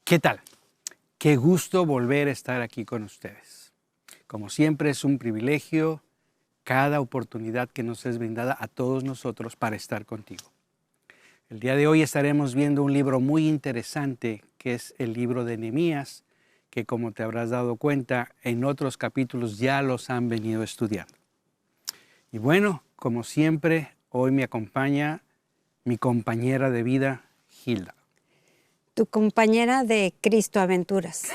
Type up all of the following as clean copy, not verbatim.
¿Qué tal? Qué gusto volver a estar aquí con ustedes. Como siempre es un privilegio cada oportunidad que nos es brindada a todos nosotros para estar contigo. El día de hoy estaremos viendo un libro muy interesante que es el libro de Nehemías, que como te habrás dado cuenta en otros capítulos ya los han venido estudiando. Y bueno, como siempre, hoy me acompaña mi compañera de vida, Hilda. Tu compañera de Cristo Aventuras.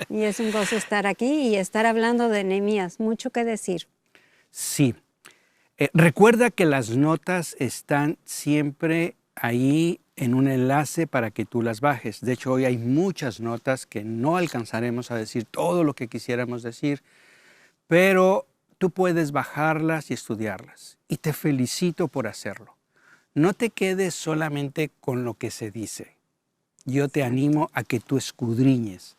Y es un gozo estar aquí y estar hablando de Nehemías. Mucho que decir. Sí. Recuerda que las notas están siempre ahí en un enlace para que tú las bajes. De hecho, hoy hay muchas notas que no alcanzaremos a decir todo lo que quisiéramos decir, pero tú puedes bajarlas y estudiarlas. Y te felicito por hacerlo. No te quedes solamente con lo que se dice. Yo te animo a que tú escudriñes.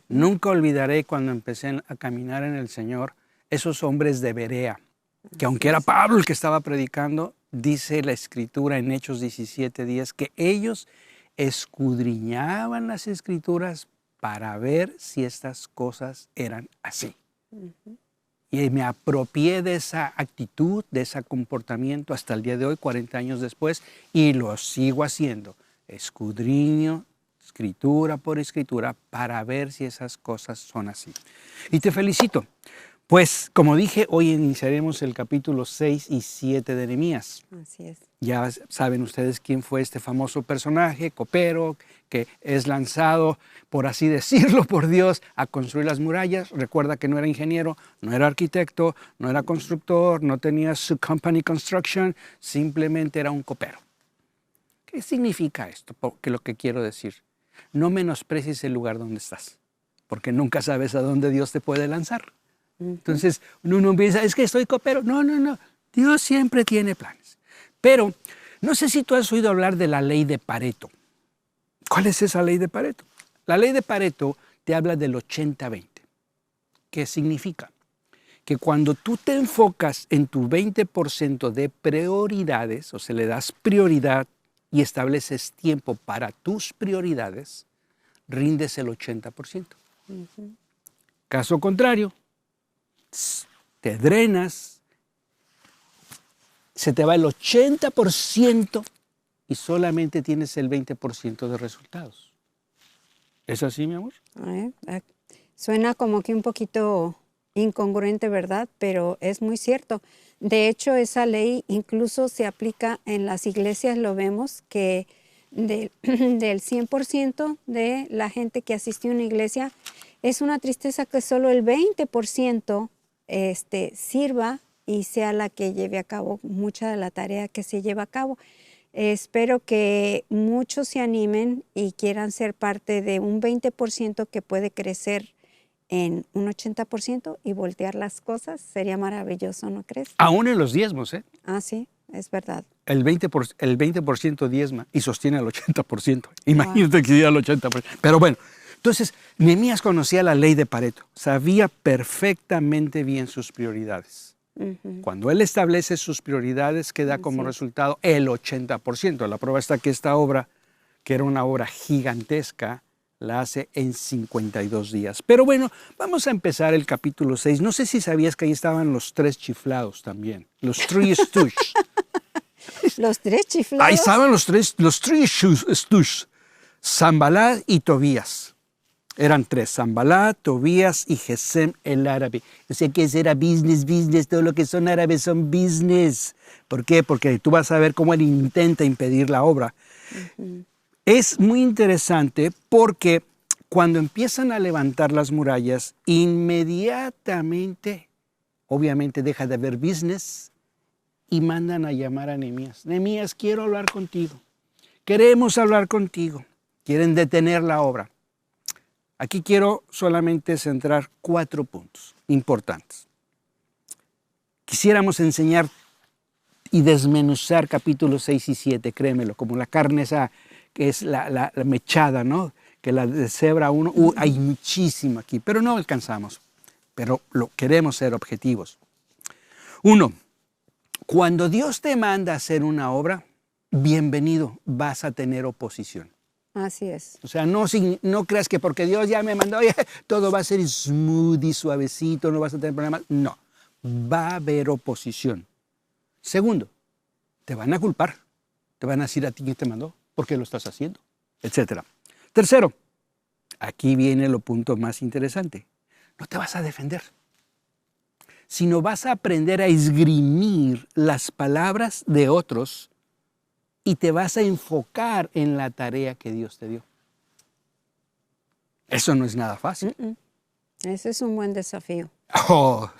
Nunca olvidaré cuando empecé a caminar en el Señor, esos hombres de Berea, que aunque era Pablo el que estaba predicando, dice la Escritura en Hechos 17:10, que ellos escudriñaban las Escrituras para ver si estas cosas eran así. Y me apropié de esa actitud, de ese comportamiento hasta el día de hoy, 40 años después, y lo sigo haciendo. Escudriño escritura por escritura para ver si esas cosas son así. Y te felicito. Pues, como dije, hoy iniciaremos el capítulo 6 y 7 de Nehemías. Así es. Ya saben ustedes quién fue este famoso personaje, copero, que es lanzado, por así decirlo, por Dios, a construir las murallas. Recuerda que no era ingeniero, no era arquitecto, no era constructor, no tenía su company construction, simplemente era un copero. ¿Qué significa esto? Porque lo que quiero decir, no menosprecies el lugar donde estás, porque nunca sabes a dónde Dios te puede lanzar. Entonces uno piensa, es que estoy copero. No, no, no. Dios siempre tiene planes. Pero no sé si tú has oído hablar de la ley de Pareto. ¿Cuál es esa ley de Pareto? La ley de Pareto te habla del 80-20. ¿Qué significa? Que cuando tú te enfocas en tu 20% de prioridades, o sea, le das prioridad y estableces tiempo para tus prioridades, rindes el 80%. Caso contrario, te drenas, se te va el 80% y solamente tienes el 20% de resultados. ¿Es así, mi amor? Suena como que un poquito incongruente, ¿verdad? Pero es muy cierto. De hecho, esa ley incluso se aplica en las iglesias, lo vemos, que del 100% de la gente que asistió a una iglesia, es una tristeza que solo el 20% sirva y sea la que lleve a cabo mucha de la tarea que se lleva a cabo. Espero que muchos se animen y quieran ser parte de un 20% que puede crecer en un 80% y voltear las cosas. Sería maravilloso, ¿no crees? Aún en los diezmos, ¿eh? Ah, sí, es verdad. El 20% diezma y sostiene el 80%. Imagínate que diera el 80%. Pero bueno, entonces Nehemías conocía la ley de Pareto, sabía perfectamente bien sus prioridades. Cuando él establece sus prioridades, queda como resultado el 80%. La prueba está que esta obra, que era una obra gigantesca, la hace en 52 días. Pero bueno, vamos a empezar el capítulo 6. No sé si sabías que ahí estaban los 3 chiflados también, los Three Stooges. ¿Los 3 chiflados? Ahí estaban los tres Stooges, Sanballat y Tobías. Eran 3, Sanballat, Tobías y Gesem el árabe. O sea que ese era business, todo lo que son árabes son business. ¿Por qué? Porque tú vas a ver cómo él intenta impedir la obra. Es muy interesante porque cuando empiezan a levantar las murallas, inmediatamente, obviamente deja de haber business y mandan a llamar a Nehemías. Nehemías, quiero hablar contigo. Queremos hablar contigo. Quieren detener la obra. Aquí quiero solamente centrar 4 puntos importantes. Quisiéramos enseñar y desmenuzar capítulos 6 y 7, créemelo, como la carne esa que es la mechada, ¿no? Que la deshebra uno. Hay muchísimo aquí, pero no alcanzamos. Pero queremos ser objetivos. 1, cuando Dios te manda a hacer una obra, bienvenido, vas a tener oposición. Así es. O sea, no creas que porque Dios ya me mandó, todo va a ser smooth y suavecito, no vas a tener problemas. No, va a haber oposición. Segundo, te van a culpar. Te van a decir a ti quién te mandó, por qué lo estás haciendo, etc. Tercero, aquí viene lo punto más interesante. No te vas a defender, sino vas a aprender a esgrimir las palabras de otros y te vas a enfocar en la tarea que Dios te dio. Eso no es nada fácil. Ese es un buen desafío. Oh,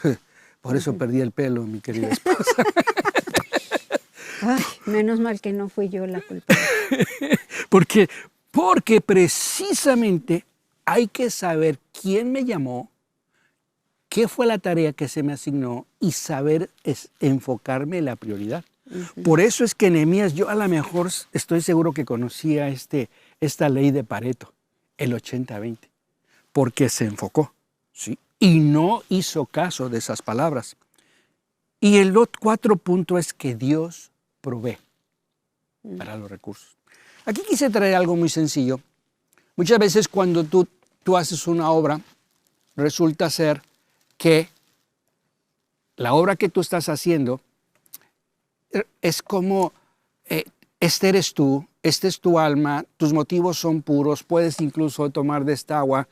por eso perdí el pelo, mi querida esposa. Ay, menos mal que no fui yo la culpable. Porque precisamente hay que saber quién me llamó, qué fue la tarea que se me asignó y saber enfocarme en la prioridad. Por eso es que Nehemías, yo a lo mejor estoy seguro que conocía esta ley de Pareto, el 80-20, porque se enfocó, ¿sí? Y no hizo caso de esas palabras. Y el cuarto punto es que Dios provee para los recursos. Aquí quise traer algo muy sencillo. Muchas veces cuando tú haces una obra, resulta ser que la obra que tú estás haciendo es como, este eres tú, este es tu alma, tus motivos son puros, puedes incluso tomar de esta agua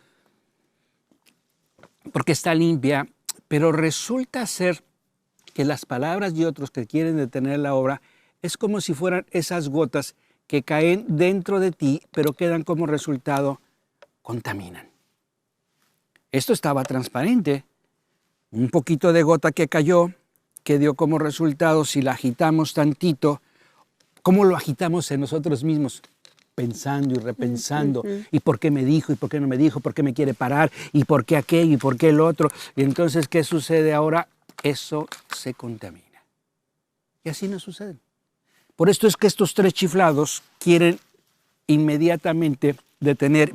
porque está limpia, pero resulta ser que las palabras de otros que quieren detener la obra es como si fueran esas gotas que caen dentro de ti, pero quedan como resultado, contaminan. Esto estaba transparente. Un poquito de gota que cayó, que dio como resultado, si la agitamos tantito, ¿cómo lo agitamos en nosotros mismos? Pensando y repensando, ¿y por qué me dijo? ¿Y por qué no me dijo? ¿Por qué me quiere parar? ¿Y por qué aquello? ¿Y por qué el otro? Y entonces, ¿qué sucede ahora? Eso se contamina. Y así no sucede. Por esto es que estos tres chiflados quieren inmediatamente detener,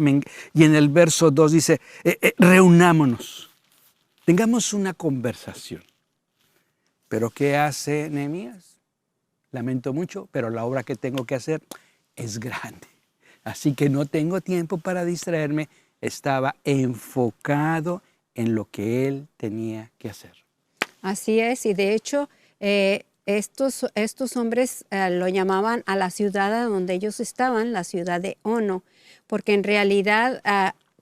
y en el verso 2 dice, reunámonos, tengamos una conversación. ¿Pero qué hace Nehemías? Lamento mucho, pero la obra que tengo que hacer es grande. Así que no tengo tiempo para distraerme. Estaba enfocado en lo que él tenía que hacer. Así es, y de hecho, estos hombres lo llamaban a la ciudad a donde ellos estaban, la ciudad de Ono, porque en realidad,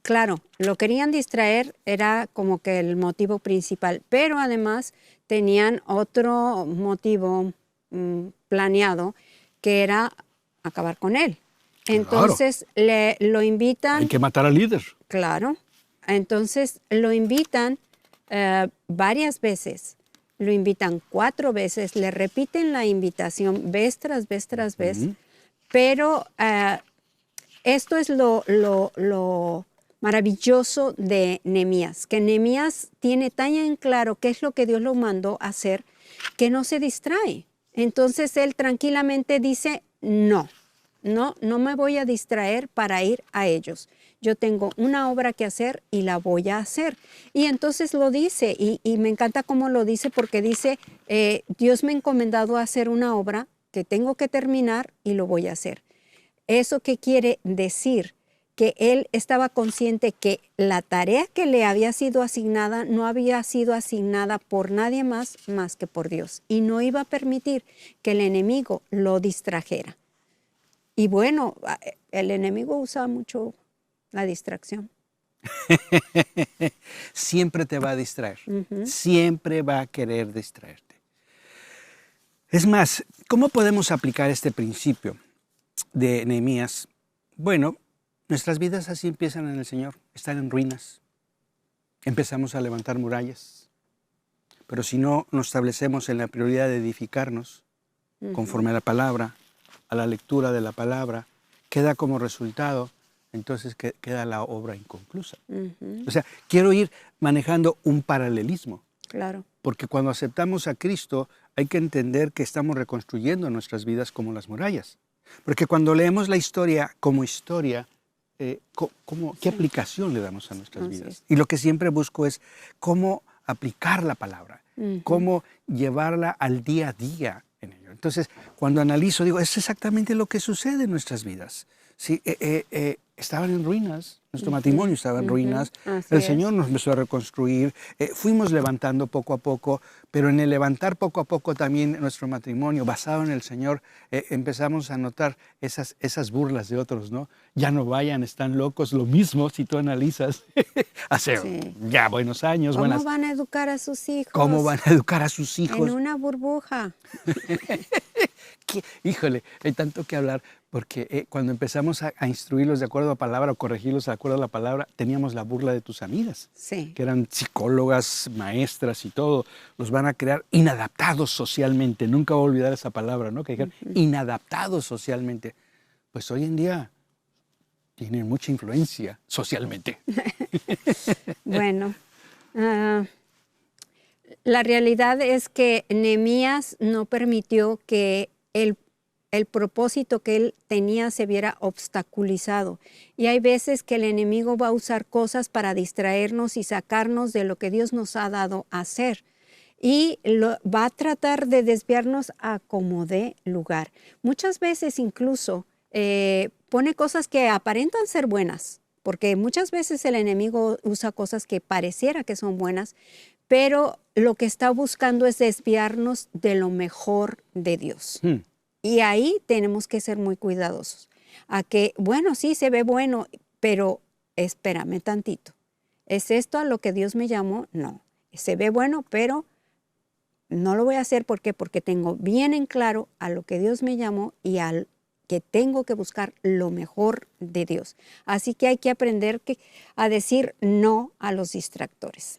claro, lo querían distraer, era como que el motivo principal, pero además tenían otro motivo planeado, que era acabar con él. Entonces lo invitan. Hay que matar al líder. Claro. Entonces lo invitan varias veces. Lo invitan 4 veces, le repiten la invitación vez tras vez tras vez, pero esto es lo maravilloso de Nehemías, que Nehemías tiene tan en claro qué es lo que Dios lo mandó a hacer, que no se distrae. Entonces él tranquilamente dice, no me voy a distraer para ir a ellos. Yo tengo una obra que hacer y la voy a hacer. Y entonces lo dice, y me encanta cómo lo dice, porque dice, Dios me ha encomendado a hacer una obra que tengo que terminar y lo voy a hacer. ¿Eso qué quiere decir? Que él estaba consciente que la tarea que le había sido asignada no había sido asignada por nadie más que por Dios. Y no iba a permitir que el enemigo lo distrajera. Y bueno, el enemigo usa mucho la distracción. Siempre te va a distraer. Siempre va a querer distraerte. Es más, ¿cómo podemos aplicar este principio de Nehemías? Bueno, nuestras vidas así empiezan en el Señor. Están en ruinas. Empezamos a levantar murallas. Pero si no nos establecemos en la prioridad de edificarnos conforme a la palabra, a la lectura de la palabra, queda como resultado, entonces queda la obra inconclusa. O sea, quiero ir manejando un paralelismo. Claro. Porque cuando aceptamos a Cristo, hay que entender que estamos reconstruyendo nuestras vidas como las murallas. Porque cuando leemos la historia como historia, ¿qué aplicación le damos a nuestras vidas? Y lo que siempre busco es cómo aplicar la palabra, cómo llevarla al día a día en ello. Entonces, cuando analizo, digo, es exactamente lo que sucede en nuestras vidas. Sí, estaban en ruinas, nuestro matrimonio estaba en ruinas, Así el es. Señor nos empezó a reconstruir, fuimos levantando poco a poco, pero en el levantar poco a poco también nuestro matrimonio, basado en el Señor, empezamos a notar esas burlas de otros, ¿no? Ya no vayan, están locos, lo mismo si tú analizas, hace Sí. ya buenos años, ¿Cómo van a educar a sus ¿cómo hijos? van a educar a sus En hijos? una burbuja. Híjole, hay tanto que hablar, porque cuando empezamos a instruirlos de acuerdo a la palabra o corregirlos de acuerdo a la palabra, teníamos la burla de tus amigas, Sí. que eran psicólogas, maestras y todo. Los van a crear inadaptados socialmente. Nunca voy a olvidar esa palabra, ¿no? Que dijeron, inadaptados socialmente. Pues hoy en día tienen mucha influencia socialmente. Bueno, la realidad es que Nehemías no permitió que el propósito que él tenía se viera obstaculizado. Y hay veces que el enemigo va a usar cosas para distraernos y sacarnos de lo que Dios nos ha dado a hacer. Y va a tratar de desviarnos a como dé lugar. Muchas veces incluso pone cosas que aparentan ser buenas, porque muchas veces el enemigo usa cosas que pareciera que son buenas, pero lo que está buscando es desviarnos de lo mejor de Dios. Y ahí tenemos que ser muy cuidadosos. A que, bueno, sí, se ve bueno, pero espérame tantito. ¿Es esto a lo que Dios me llamó? No. Se ve bueno, pero no lo voy a hacer. ¿Por qué? Porque tengo bien en claro a lo que Dios me llamó y al que tengo que buscar lo mejor de Dios. Así que hay que aprender a decir no a los distractores.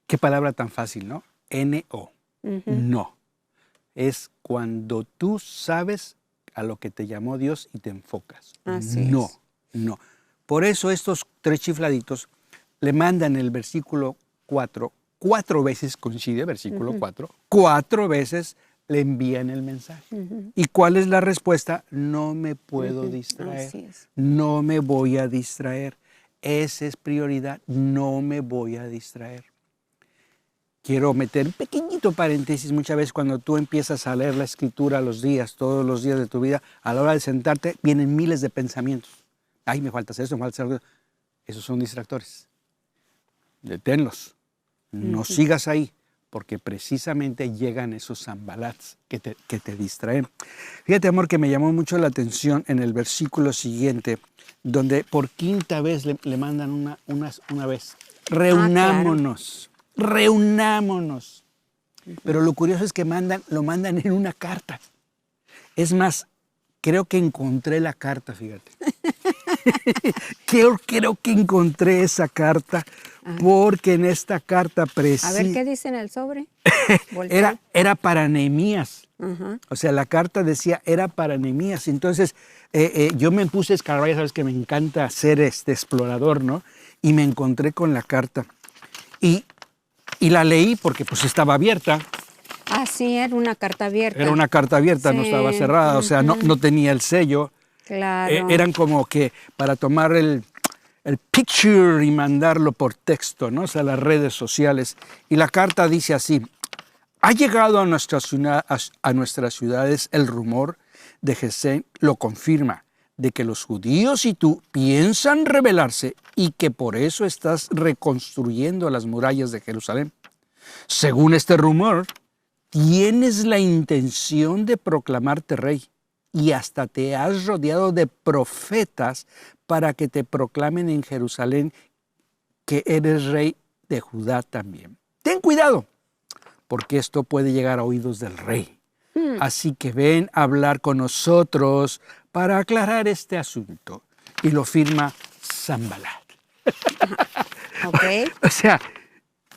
Qué palabra tan fácil, ¿no? N-O. No. Es cuando tú sabes a lo que te llamó Dios y te enfocas. Así no, es. no. Por eso estos 3 chifladitos le mandan el versículo 4, 4 veces coincide, versículo 4, 4 veces le envían el mensaje. ¿Y cuál es la respuesta? No me puedo distraer, Así es. no me voy a distraer. Esa es prioridad, no me voy a distraer. Quiero meter un pequeñito paréntesis. Muchas veces cuando tú empiezas a leer la escritura todos los días de tu vida, a la hora de sentarte, vienen miles de pensamientos. Ay, me falta hacer eso, me falta hacer eso. Esos son distractores. Deténlos. No sigas ahí, porque precisamente llegan esos zambalats que te distraen. Fíjate, amor, que me llamó mucho la atención en el versículo siguiente, donde por 5ª vez le mandan una vez. Reunámonos. Claro. Reunámonos. Pero lo curioso es que lo mandan en una carta. Es más, creo que encontré la carta, fíjate. creo que encontré esa carta, porque en esta carta A ver, ¿qué dice en el sobre? era para Nehemías. O sea, la carta decía, era para Nehemías. Entonces, yo me puse a escarbar, ya sabes que me encanta ser explorador, ¿no? Y me encontré con la carta. Y la leí porque pues estaba abierta. Ah, sí, era una carta abierta. Era una carta abierta, sí. No estaba cerrada, o sea, no tenía el sello. Claro. Eran como que para tomar el picture y mandarlo por texto, ¿no? O sea, las redes sociales. Y la carta dice así: ha llegado a nuestras ciudades el rumor de Gesén, lo confirma, de que los judíos y tú piensan rebelarse y que por eso estás reconstruyendo las murallas de Jerusalén. Según este rumor, tienes la intención de proclamarte rey y hasta te has rodeado de profetas para que te proclamen en Jerusalén que eres rey de Judá también. Ten cuidado, porque esto puede llegar a oídos del rey. Así que ven a hablar con nosotros para aclarar este asunto. Y lo firma Sanballat. Okay. O sea,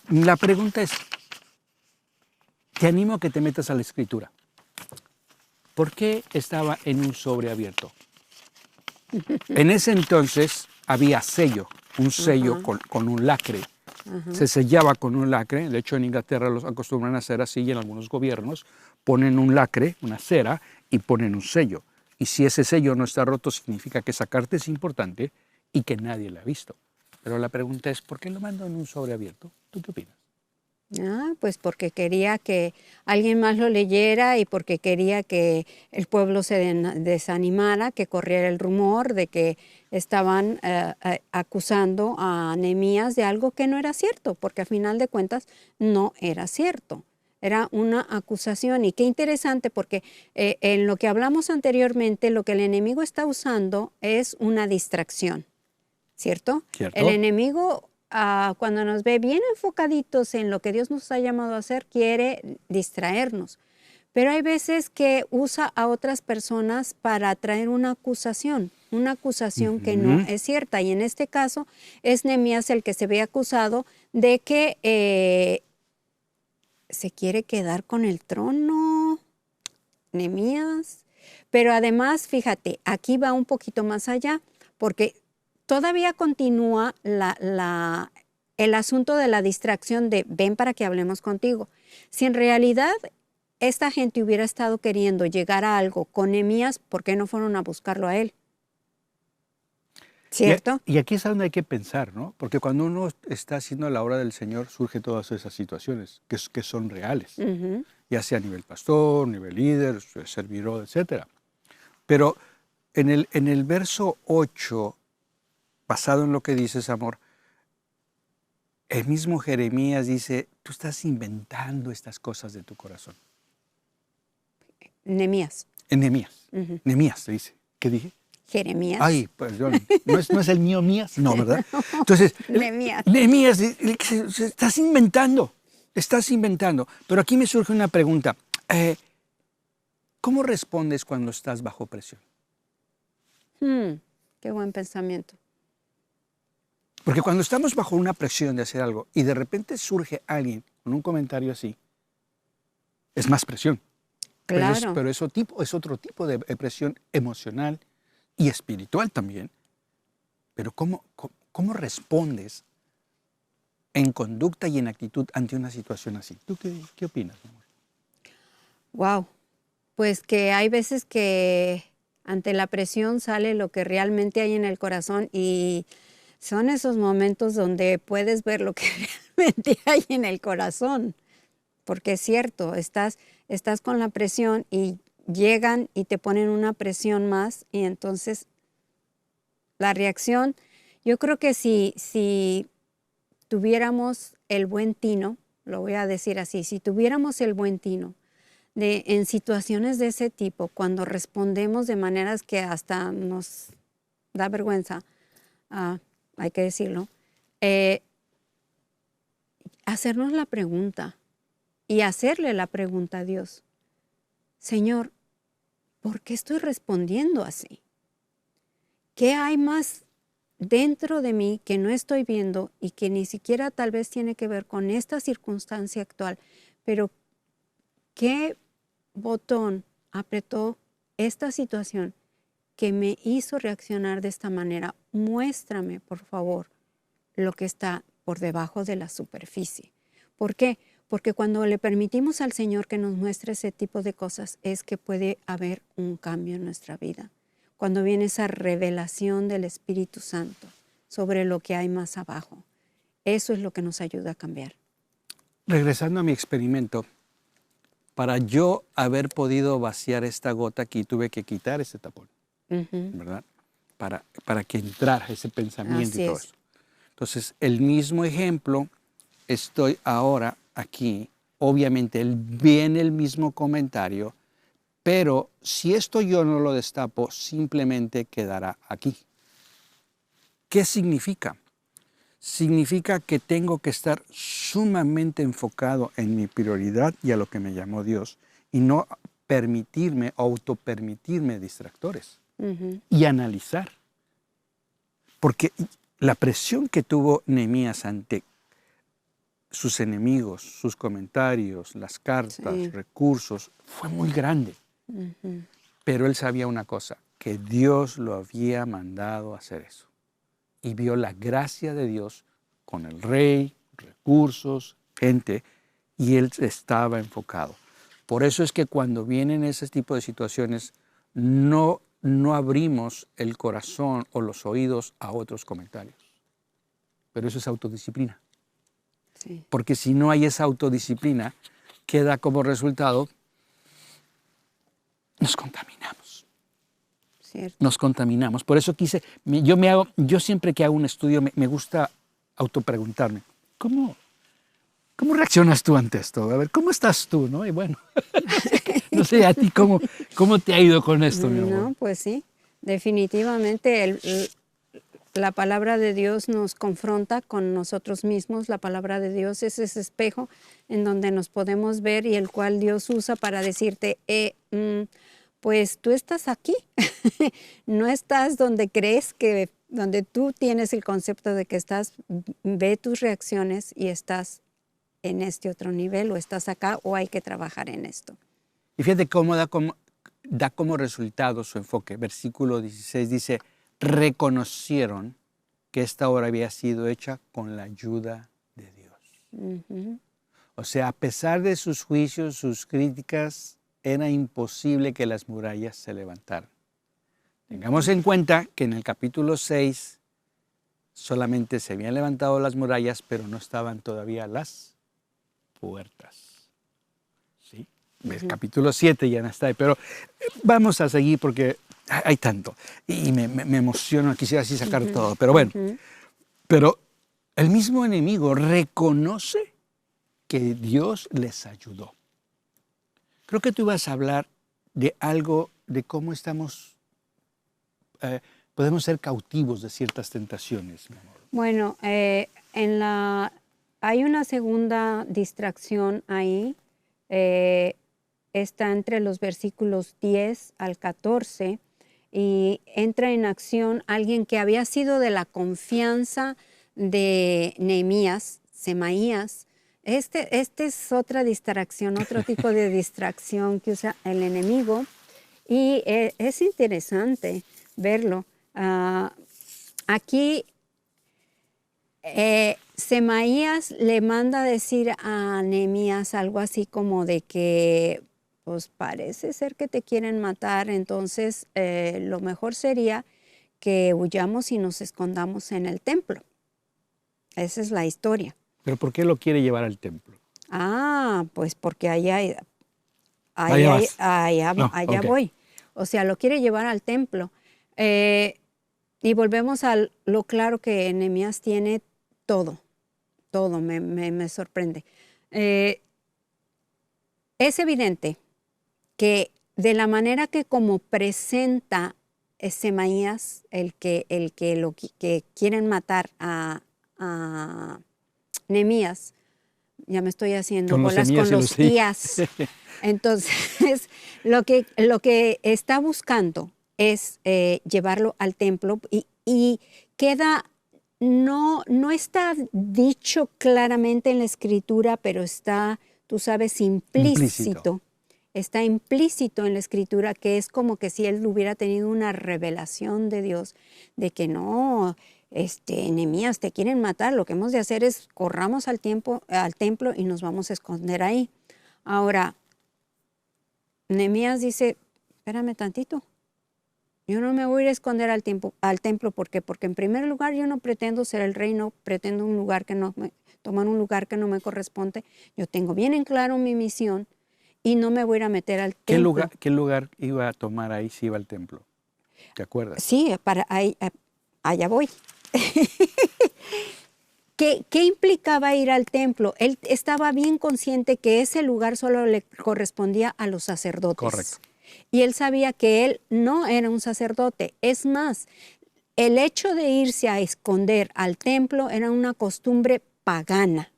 la pregunta es, te animo a que te metas a la escritura. ¿Por qué estaba en un sobre abierto? En ese entonces había sello, un sello con un lacre. Se sellaba con un lacre. De hecho, en Inglaterra los acostumbran a hacer así, y en algunos gobiernos ponen un lacre, una cera, y ponen un sello. Y si ese sello no está roto, significa que esa carta es importante y que nadie la ha visto. Pero la pregunta es, ¿por qué lo mando en un sobre abierto? ¿Tú qué opinas? Ah, pues porque quería que alguien más lo leyera y porque quería que el pueblo se desanimara, que corriera el rumor de que estaban acusando a Nehemías de algo que no era cierto, porque a final de cuentas no era cierto. Era una acusación y qué interesante porque en lo que hablamos anteriormente, lo que el enemigo está usando es una distracción. ¿Cierto? El ¿Cierto? enemigo, cuando nos ve bien enfocaditos en lo que Dios nos ha llamado a hacer, quiere distraernos. Pero hay veces que usa a otras personas para traer una acusación que no Ujú. es cierta. Y en este caso es Nehemías el que se ve acusado de que se quiere quedar con el trono, Nehemías. Pero además, fíjate, aquí va un poquito más allá, porque todavía continúa el asunto de la distracción de ven para que hablemos contigo. Si en realidad esta gente hubiera estado queriendo llegar a algo con Nehemías, ¿por qué no fueron a buscarlo a él? Y, ¿Cierto? y aquí es a donde hay que pensar, ¿no? Porque cuando uno está haciendo la obra del Señor, surgen todas esas situaciones que son reales, Ujú. ya sea a nivel pastor, nivel líder, servidor, etcétera. Pero en el verso 8, basado en lo que dices, amor, el mismo Jeremías dice, tú estás inventando estas cosas de tu corazón. Nehemías. En Nehemías. Ujú. Nehemías te dice. ¿Qué dije? Jeremías. Ay, perdón. ¿No es el mío mías? No, ¿verdad? Entonces, Nehemías. Nehemías, estás inventando. Estás inventando. Pero aquí me surge una pregunta. ¿Cómo respondes cuando estás bajo presión? Qué buen pensamiento. Porque cuando estamos bajo una presión de hacer algo y de repente surge alguien con un comentario así, es más presión. Pero es, Claro. pero es otro tipo de presión emocional y espiritual también. Pero ¿cómo respondes en conducta y en actitud ante una situación así? ¿Tú qué opinas, mi amor? Wow. Pues que hay veces que ante la presión sale lo que realmente hay en el corazón y son esos momentos donde puedes ver lo que realmente hay en el corazón, porque es cierto, estás con la presión y llegan y te ponen una presión más y entonces la reacción, yo creo que si tuviéramos el buen tino, lo voy a decir así, si tuviéramos el buen tino, en situaciones de ese tipo, cuando respondemos de maneras que hasta nos da vergüenza, ah, hay que decirlo, eh, hacernos la pregunta y hacerle la pregunta a Dios, Señor, ¿por qué estoy respondiendo así? ¿Qué hay más dentro de mí que no estoy viendo y que ni siquiera tal vez tiene que ver con esta circunstancia actual? Pero ¿qué botón apretó esta situación que me hizo reaccionar de esta manera? Muéstrame, por favor, lo que está por debajo de la superficie. ¿Por qué? Porque cuando le permitimos al Señor que nos muestre ese tipo de cosas es que puede haber un cambio en nuestra vida. Cuando viene esa revelación del Espíritu Santo sobre lo que hay más abajo. Eso es lo que nos ayuda a cambiar. Regresando a mi experimento, para yo haber podido vaciar esta gota aquí, tuve que quitar ese tapón, Ujú. ¿verdad? Para que entrara ese pensamiento y Así todo es. eso. Entonces, el mismo ejemplo, estoy ahora aquí, obviamente él viene el mismo comentario, pero si esto yo no lo destapo, simplemente quedará aquí. ¿Qué significa? Significa que tengo que estar sumamente enfocado en mi prioridad y a lo que me llamó Dios y no permitirme, autopermitirme distractores Ujú. y analizar. Porque la presión que tuvo Nehemías ante sus enemigos, sus comentarios, las cartas, Sí. recursos, fue muy grande. Ujú. Pero él sabía una cosa, que Dios lo había mandado a hacer eso. Y vio la gracia de Dios con el rey, recursos, gente, y él estaba enfocado. Por eso es que cuando vienen ese tipo de situaciones, no abrimos el corazón o los oídos a otros comentarios. Pero eso es autodisciplina. Sí, porque si no hay esa autodisciplina, queda como resultado, nos contaminamos. cierto. Nos contaminamos. Por eso yo siempre que hago un estudio me gusta autopreguntarme, ¿cómo reaccionas tú ante esto? A ver, ¿cómo estás tú? ¿No? Y bueno, no sé a ti cómo te ha ido con esto, mi amor. No, pues sí, definitivamente la palabra de Dios nos confronta con nosotros mismos. La palabra de Dios es ese espejo en donde nos podemos ver y el cual Dios usa para decirte, pues tú estás aquí, no estás donde crees que, donde tú tienes el concepto de que estás, ve tus reacciones y estás en este otro nivel o estás acá o hay que trabajar en esto. Y fíjate cómo da como resultado su enfoque. Versículo 16 dice, reconocieron que esta obra había sido hecha con la ayuda de Dios. Ujú. O sea, a pesar de sus juicios, sus críticas, era imposible que las murallas se levantaran. Tengamos en cuenta que en el capítulo 6 solamente se habían levantado las murallas, pero no estaban todavía las puertas. ¿Sí? El capítulo 7 ya no está ahí, pero vamos a seguir porque hay tanto. Y me emociono, quisiera así sacar todo, pero bueno. Pero el mismo enemigo reconoce que Dios les ayudó. Creo que tú vas a hablar de algo, de cómo podemos ser cautivos de ciertas tentaciones, mi amor. Bueno, hay una segunda distracción ahí. Está entre los versículos 10 al 14 y entra en acción alguien que había sido de la confianza de Nehemías, Semaías. Este es otra distracción, otro tipo de distracción que usa el enemigo y es interesante verlo. Aquí Semaías le manda a decir a Nehemías algo así como de que pues parece ser que te quieren matar, entonces lo mejor sería que huyamos y nos escondamos en el templo. Esa es la historia. ¿Pero por qué lo quiere llevar al templo? Pues porque allá Okay. voy. O sea, lo quiere llevar al templo. Y volvemos a lo claro que Nehemías tiene todo, me sorprende. Es evidente que de la manera que como presenta Semaías, el que quieren matar a Nehemías, ya me estoy haciendo bolas con los ías. Entonces, lo que está buscando es llevarlo al templo y queda, no está dicho claramente en la escritura, pero está, tú sabes, implícito. Está implícito en la escritura que es como que si él hubiera tenido una revelación de Dios de que no, Nehemías, te quieren matar, lo que hemos de hacer es corramos al templo y nos vamos a esconder ahí. Ahora, Nehemías dice, espérame tantito, yo no me voy a ir a esconder al templo, ¿por qué? Porque en primer lugar yo no pretendo ser el rey, no pretendo tomar un lugar que no me corresponde, yo tengo bien en claro mi misión y no me voy a ir a meter al templo. ¿Qué lugar iba a tomar ahí si iba al templo? ¿Te acuerdas? Sí, allá voy. ¿Qué implicaba ir al templo? Él estaba bien consciente que ese lugar solo le correspondía a los sacerdotes. Correcto. Y él sabía que él no era un sacerdote. Es más, el hecho de irse a esconder al templo era una costumbre pagana,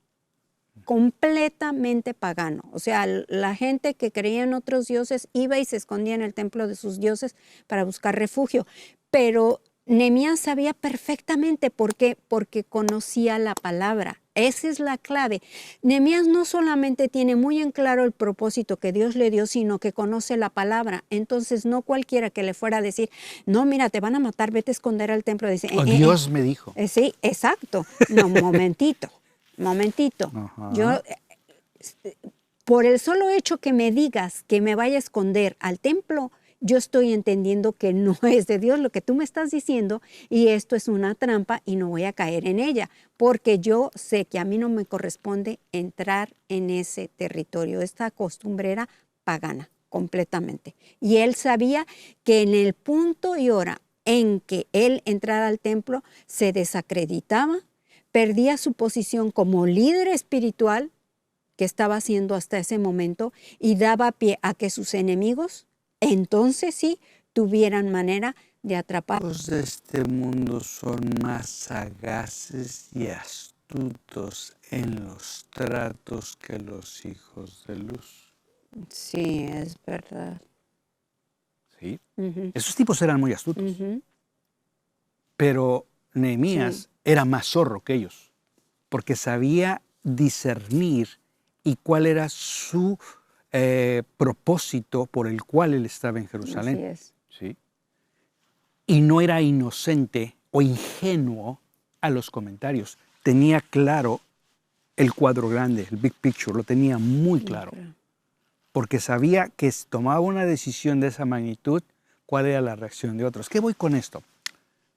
completamente pagano. O sea, la gente que creía en otros dioses iba y se escondía en el templo de sus dioses para buscar refugio. Pero Nehemías sabía perfectamente por qué, porque conocía la palabra. Esa es la clave. Nehemías no solamente tiene muy en claro el propósito que Dios le dio, sino que conoce la palabra. Entonces, no cualquiera que le fuera a decir, no, mira, te van a matar, vete a esconder al templo. Dice, Dios me dijo. Sí, exacto. No, momentito. Ajá. Yo, por el solo hecho que me digas que me vaya a esconder al templo, yo estoy entendiendo que no es de Dios lo que tú me estás diciendo y esto es una trampa y no voy a caer en ella, porque yo sé que a mí no me corresponde entrar en ese territorio. Esta costumbre era pagana completamente. Y él sabía que en el punto y hora en que él entrara al templo se desacreditaba, perdía su posición como líder espiritual que estaba haciendo hasta ese momento y daba pie a que sus enemigos entonces sí tuvieran manera de atrapar. Los de este mundo son más sagaces y astutos en los tratos que los hijos de luz. Sí, es verdad. ¿Sí? Esos tipos eran muy astutos. Pero Nehemías era más zorro que ellos, porque sabía discernir y cuál era su propósito por el cual él estaba en Jerusalén. Así es. ¿Sí? Y no era inocente o ingenuo a los comentarios. Tenía claro el cuadro grande, el big picture, lo tenía muy claro. Porque sabía que si tomaba una decisión de esa magnitud, cuál era la reacción de otros. ¿Qué voy con esto?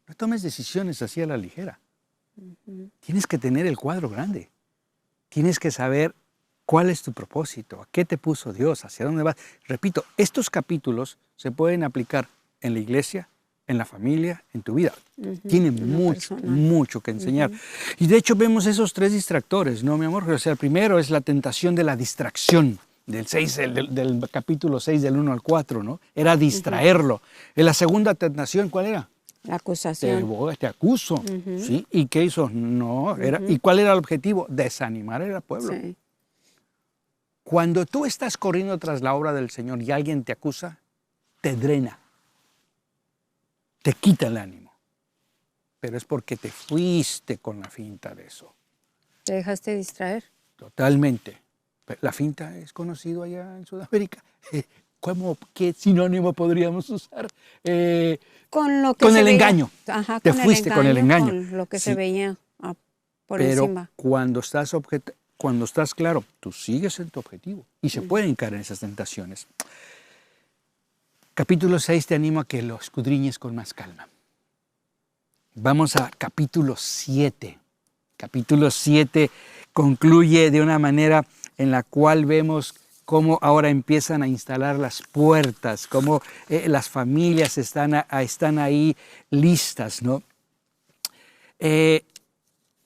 No tomes decisiones así a la ligera. Tienes que tener el cuadro grande. Tienes que saber cuál es tu propósito, a qué te puso Dios, hacia dónde vas. Repito, estos capítulos se pueden aplicar en la iglesia, en la familia, en tu vida. Tienen mucho que enseñar. Y de hecho vemos esos tres distractores, ¿no, mi amor? O sea, el primero es la tentación de la distracción. Del capítulo 6, del 1 al 4, ¿no? Era distraerlo. En la segunda tentación, ¿cuál era? La acusación. Te acuso, ¿sí? ¿Y qué hizo? No, ¿y cuál era el objetivo? Desanimar al pueblo. Sí. Cuando tú estás corriendo tras la obra del Señor y alguien te acusa, te drena, te quita el ánimo. Pero es porque te fuiste con la finta de eso. ¿Te dejaste distraer? Totalmente. La finta es conocido allá en Sudamérica. ¿Qué sinónimo podríamos usar? Con el engaño. Ajá, te fuiste con el engaño. Con lo que se veía por Pero encima. cuando estás claro, tú sigues en tu objetivo y se pueden caer en esas tentaciones. Capítulo 6 te animo a que lo escudriñes con más calma. Vamos a capítulo 7. Capítulo 7 concluye de una manera en la cual vemos cómo ahora empiezan a instalar las puertas, cómo las familias están ahí listas, ¿no?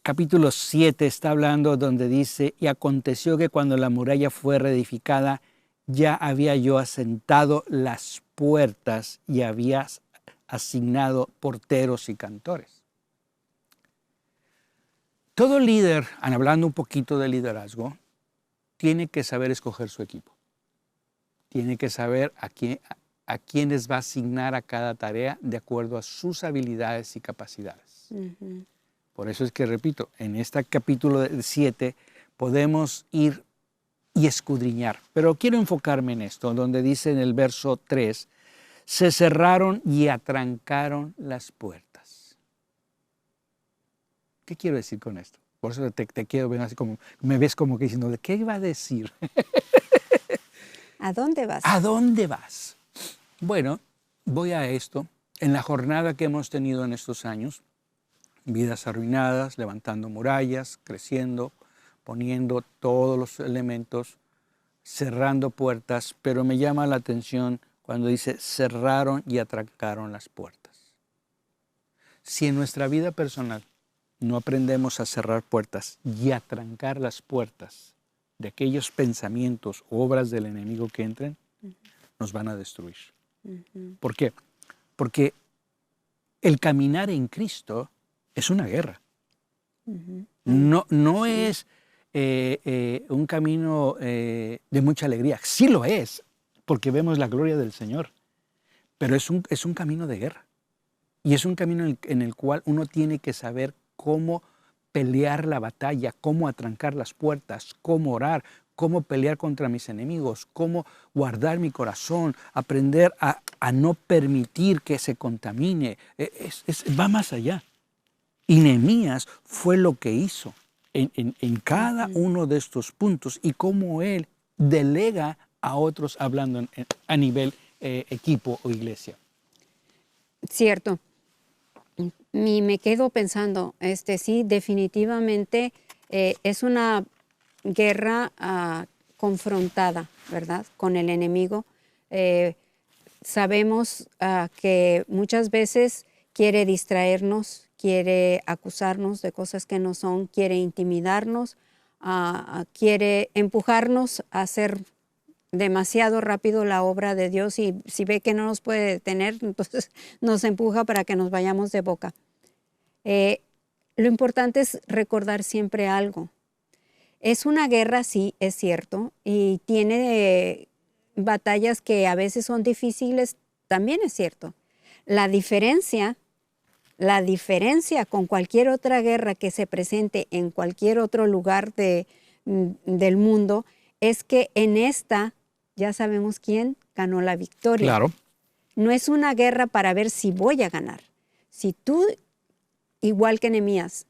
Capítulo 7 está hablando donde dice, y aconteció que cuando la muralla fue reedificada, ya había yo asentado las puertas y había asignado porteros y cantores. Todo líder, hablando un poquito de liderazgo, tiene que saber escoger su equipo. Tiene que saber a quiénes va a asignar a cada tarea de acuerdo a sus habilidades y capacidades. Por eso es que, repito, en este capítulo 7 podemos ir y escudriñar. Pero quiero enfocarme en esto, donde dice en el verso 3, se cerraron y atrancaron las puertas. ¿Qué quiero decir con esto? Por eso te quiero ver así como, me ves como que diciendo, ¿de qué iba a decir? ¿A dónde vas? ¿A dónde vas? Bueno, voy a esto. En la jornada que hemos tenido en estos años, vidas arruinadas, levantando murallas, creciendo, poniendo todos los elementos, cerrando puertas, pero me llama la atención cuando dice cerraron y atrancaron las puertas. Si en nuestra vida personal no aprendemos a cerrar puertas y a trancar las puertas de aquellos pensamientos o obras del enemigo que entren, nos van a destruir. ¿Por qué? Porque el caminar en Cristo es una guerra. No es un camino de mucha alegría. Sí lo es, porque vemos la gloria del Señor, pero es un camino de guerra. Y es un camino en el cual uno tiene que saber cómo pelear la batalla, cómo atrancar las puertas, cómo orar, cómo pelear contra mis enemigos, cómo guardar mi corazón, aprender a no permitir que se contamine. Va más allá. Y Nehemías fue lo que hizo en cada uno de estos puntos y cómo él delega a otros hablando a nivel equipo o iglesia. Cierto. Y me quedo pensando, sí, definitivamente es una guerra confrontada, ¿verdad?, con el enemigo. Sabemos que muchas veces quiere distraernos, quiere acusarnos de cosas que no son, quiere intimidarnos, quiere empujarnos a hacer demasiado rápido la obra de Dios, y si ve que no nos puede detener, entonces nos empuja para que nos vayamos de boca. Lo importante es recordar siempre algo. Es una guerra, sí, es cierto, y tiene batallas que a veces son difíciles, también es cierto. La diferencia con cualquier otra guerra que se presente en cualquier otro lugar del mundo es que en esta ya sabemos quién ganó la victoria. Claro. No es una guerra para ver si voy a ganar. Si tú, igual que Nehemías,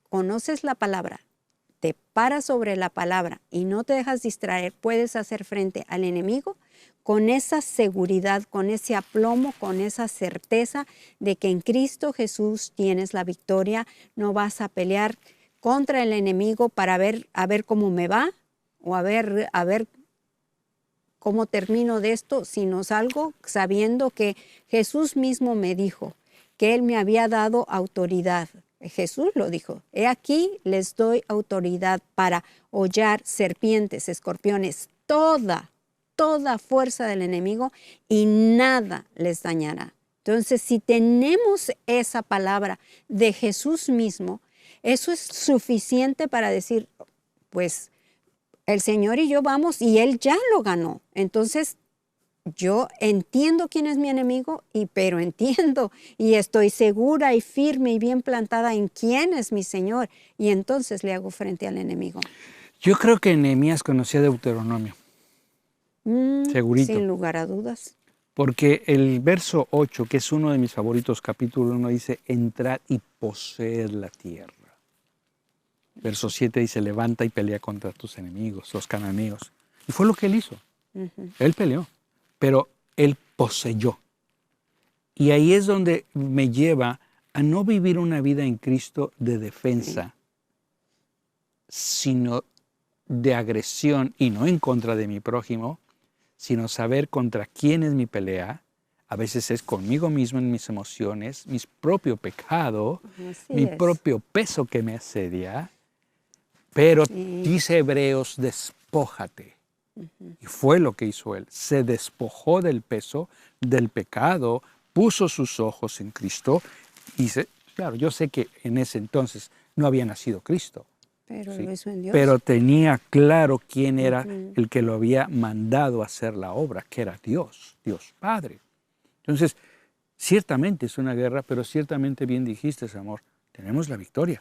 conoces la palabra, te paras sobre la palabra y no te dejas distraer, puedes hacer frente al enemigo con esa seguridad, con ese aplomo, con esa certeza de que en Cristo Jesús tienes la victoria. No vas a pelear contra el enemigo para ver cómo me va o a ver cómo termino de esto, sino salgo sabiendo que Jesús mismo me dijo que Él me había dado autoridad. Jesús lo dijo: he aquí les doy autoridad para hollar serpientes, escorpiones, toda fuerza del enemigo, y nada les dañará. Entonces, si tenemos esa palabra de Jesús mismo, eso es suficiente para decir, pues, el Señor y yo vamos, y Él ya lo ganó. Entonces, yo entiendo quién es mi enemigo, pero entiendo y estoy segura y firme y bien plantada en quién es mi Señor, y entonces le hago frente al enemigo. Yo creo que Nehemías conocía Deuteronomio. Segurito. Sin lugar a dudas. Porque el verso 8, que es uno de mis favoritos, capítulo 1, dice: entrad y poseed la tierra. Verso 7 dice: levanta y pelea contra tus enemigos, los cananeos. Y fue lo que él hizo. Él peleó, pero él poseyó. Y ahí es donde me lleva a no vivir una vida en Cristo de defensa, sino de agresión, y no en contra de mi prójimo, sino saber contra quién es mi pelea. A veces es conmigo mismo en mis emociones, mi propio pecado, mi propio peso que me asedia. Pero dice Hebreos: despójate. Y fue lo que hizo él. Se despojó del peso, del pecado, puso sus ojos en Cristo. Y claro, yo sé que en ese entonces no había nacido Cristo. Pero lo hizo en Dios. Pero tenía claro quién era el que lo había mandado a hacer la obra, que era Dios, Dios Padre. Entonces, ciertamente es una guerra, pero ciertamente, bien dijiste, amor, tenemos la victoria.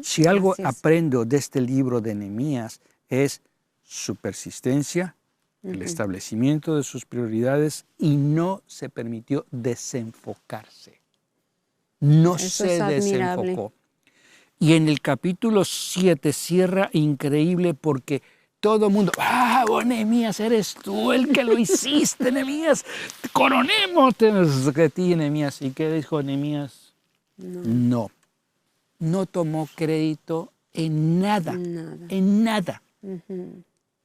Si algo aprendo de este libro de Nehemías es su persistencia, el establecimiento de sus prioridades, y no se permitió desenfocarse. No se desenfocó. Y en el capítulo 7 cierra increíble, porque todo el mundo: Nehemías, eres tú el que lo hiciste, Nehemías, coronémonos de ti, Nehemías. ¿Y qué dijo Nehemías? No tomó crédito en nada. En nada.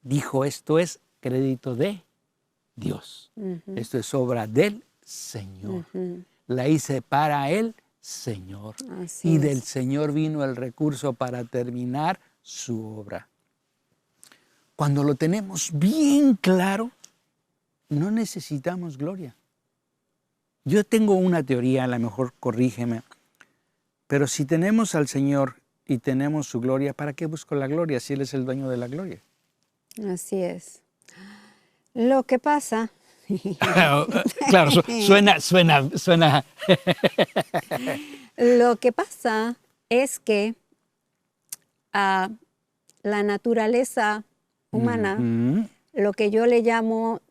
Dijo: esto es crédito de Dios. Esto es obra del Señor. La hice para el Señor. Y del Señor vino el recurso para terminar su obra. Cuando lo tenemos bien claro, no necesitamos gloria. Yo tengo una teoría, a lo mejor corrígeme, pero si tenemos al Señor y tenemos su gloria, ¿para qué busco la gloria si Él es el dueño de la gloria? Así es. Lo que pasa... Claro, suena. Lo que pasa es que la naturaleza humana, lo que yo le llamo,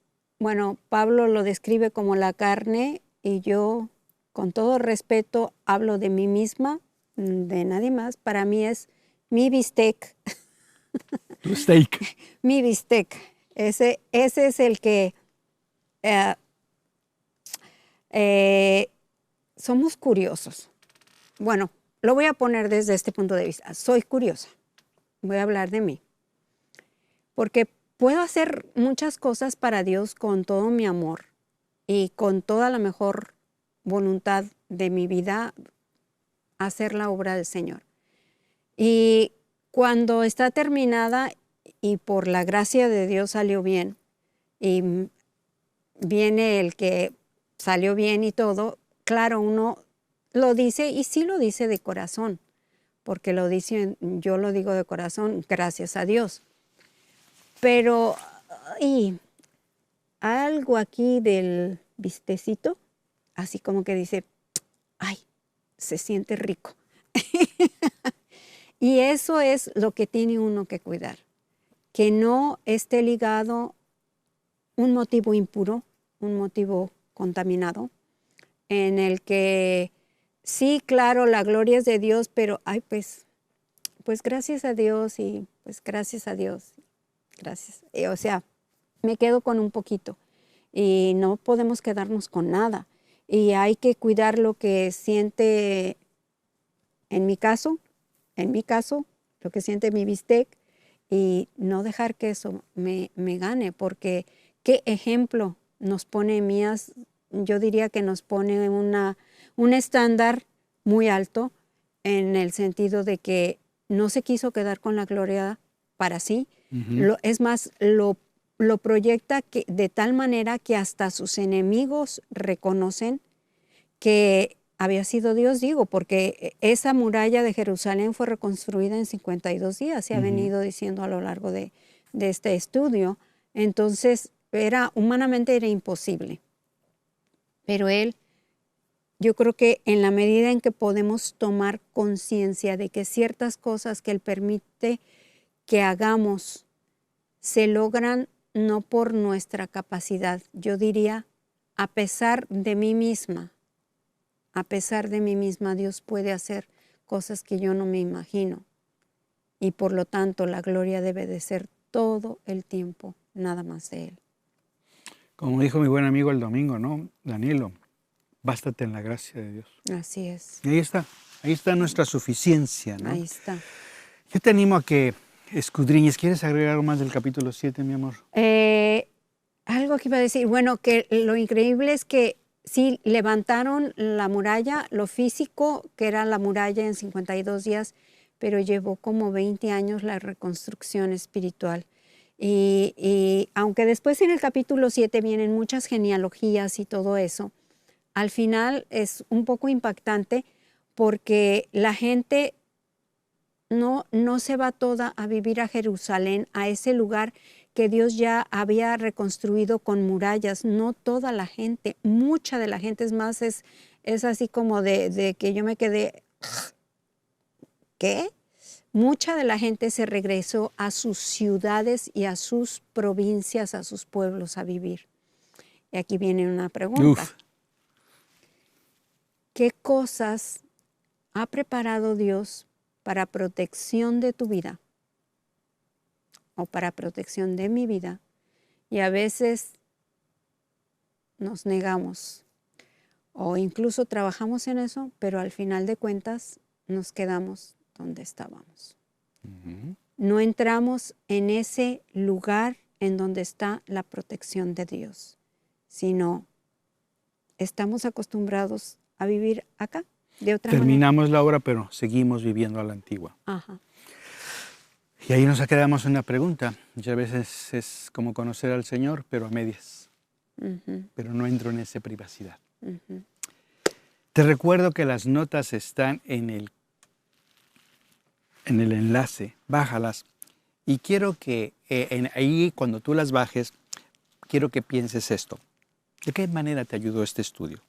Pablo lo describe como la carne, y yo, con todo respeto, hablo de mí misma, de nadie más. Para mí es mi bistec. Tu steak. Mi bistec. Ese es el que somos curiosos. Bueno, lo voy a poner desde este punto de vista. Soy curiosa. Voy a hablar de mí. Porque puedo hacer muchas cosas para Dios con todo mi amor y con toda la mejor voluntad de mi vida, hacer la obra del Señor. Y cuando está terminada y por la gracia de Dios salió bien, y viene el que salió bien y todo, claro, uno lo dice y sí lo dice de corazón, porque lo dice, yo lo digo de corazón, gracias a Dios. Pero y algo aquí del vistecito, así como que dice, ay, se siente rico. Y eso es lo que tiene uno que cuidar, que no esté ligado un motivo impuro, un motivo contaminado, en el que sí, claro, la gloria es de Dios, pero ay, pues gracias a Dios y pues gracias a Dios, gracias. O sea, me quedo con un poquito y no podemos quedarnos con nada. Y hay que cuidar lo que siente, en mi caso, lo que siente mi bistec, y no dejar que eso me gane, porque qué ejemplo nos pone Mías. Yo diría que nos pone un estándar muy alto, en el sentido de que no se quiso quedar con la gloria para sí. Es más, lo proyecta de tal manera que hasta sus enemigos reconocen que había sido Dios, digo, porque esa muralla de Jerusalén fue reconstruida en 52 días, se ha venido diciendo a lo largo de este estudio. Entonces, humanamente era imposible. Pero él, yo creo que en la medida en que podemos tomar conciencia de que ciertas cosas que él permite que hagamos se logran no por nuestra capacidad, yo diría, a pesar de mí misma. A pesar de mí misma, Dios puede hacer cosas que yo no me imagino. Y por lo tanto, la gloria debe de ser todo el tiempo, nada más de Él. Como dijo mi buen amigo el domingo, ¿no? Danilo, bástate en la gracia de Dios. Así es. Y ahí está nuestra suficiencia, ¿no? Ahí está. Yo te animo a que escudriñes. ¿Quieres agregar algo más del capítulo 7, mi amor? Algo que iba a decir, bueno, que lo increíble es que sí, levantaron la muralla, lo físico, que era la muralla en 52 días, pero llevó como 20 años la reconstrucción espiritual. Y aunque después en el capítulo 7 vienen muchas genealogías y todo eso, al final es un poco impactante, porque la gente no se va toda a vivir a Jerusalén, a ese lugar que Dios ya había reconstruido con murallas. No toda la gente, mucha de la gente, es más, es así como de que yo me quedé, ¿qué? Mucha de la gente se regresó a sus ciudades y a sus provincias, a sus pueblos a vivir. Y aquí viene una pregunta. Uf. ¿Qué cosas ha preparado Dios para protección de tu vida o para protección de mi vida? Y a veces nos negamos o incluso trabajamos en eso, pero al final de cuentas nos quedamos donde estábamos. No entramos en ese lugar en donde está la protección de Dios, sino estamos acostumbrados a vivir acá de otra manera. Terminamos la obra, pero seguimos viviendo a la antigua. Ajá. Y ahí nos quedamos una pregunta. Muchas veces es como conocer al Señor, pero a medias. Pero no entro en esa privacidad. Te recuerdo que las notas están en el enlace. Bájalas. Y quiero que ahí, cuando tú las bajes, quiero que pienses esto. ¿De qué manera te ayudó este estudio?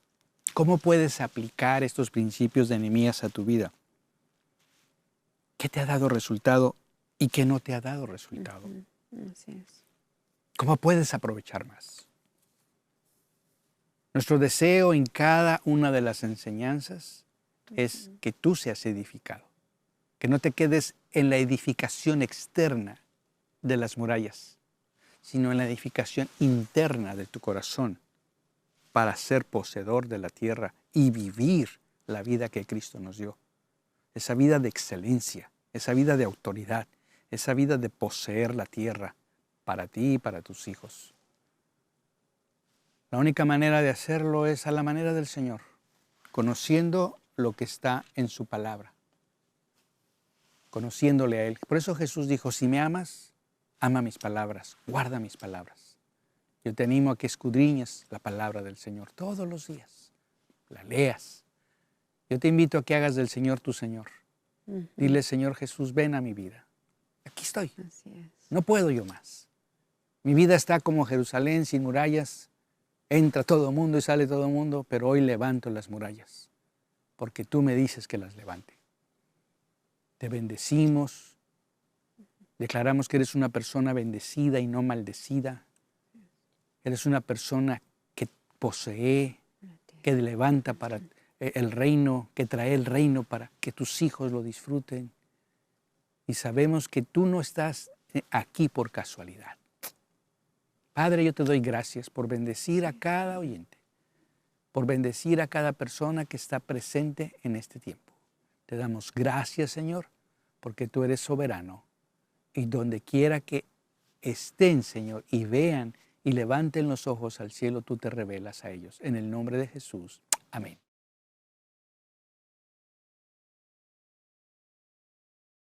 ¿Cómo puedes aplicar estos principios de Nehemías a tu vida? ¿Qué te ha dado resultado y qué no te ha dado resultado? Así es. ¿Cómo puedes aprovechar más? Nuestro deseo en cada una de las enseñanzas es que tú seas edificado, que no te quedes en la edificación externa de las murallas, sino en la edificación interna de tu corazón, para ser poseedor de la tierra y vivir la vida que Cristo nos dio. Esa vida de excelencia, esa vida de autoridad, esa vida de poseer la tierra para ti y para tus hijos. La única manera de hacerlo es a la manera del Señor, conociendo lo que está en su palabra, conociéndole a Él. Por eso Jesús dijo, si me amas, ama mis palabras, guarda mis palabras. Yo te animo a que escudriñes la palabra del Señor todos los días, la leas. Yo te invito a que hagas del Señor tu Señor. Dile, Señor Jesús, ven a mi vida. Aquí estoy. Así es. No puedo yo más. Mi vida está como Jerusalén sin murallas. Entra todo el mundo y sale todo el mundo, pero hoy levanto las murallas, porque tú me dices que las levante. Te bendecimos. Declaramos que eres una persona bendecida y no maldecida. Eres una persona que posee, que levanta para el reino, que trae el reino para que tus hijos lo disfruten. Y sabemos que tú no estás aquí por casualidad. Padre, yo te doy gracias por bendecir a cada oyente, por bendecir a cada persona que está presente en este tiempo. Te damos gracias, Señor, porque tú eres soberano. Y donde quiera que estén, Señor, y vean y levanten los ojos al cielo, tú te revelas a ellos. En el nombre de Jesús. Amén.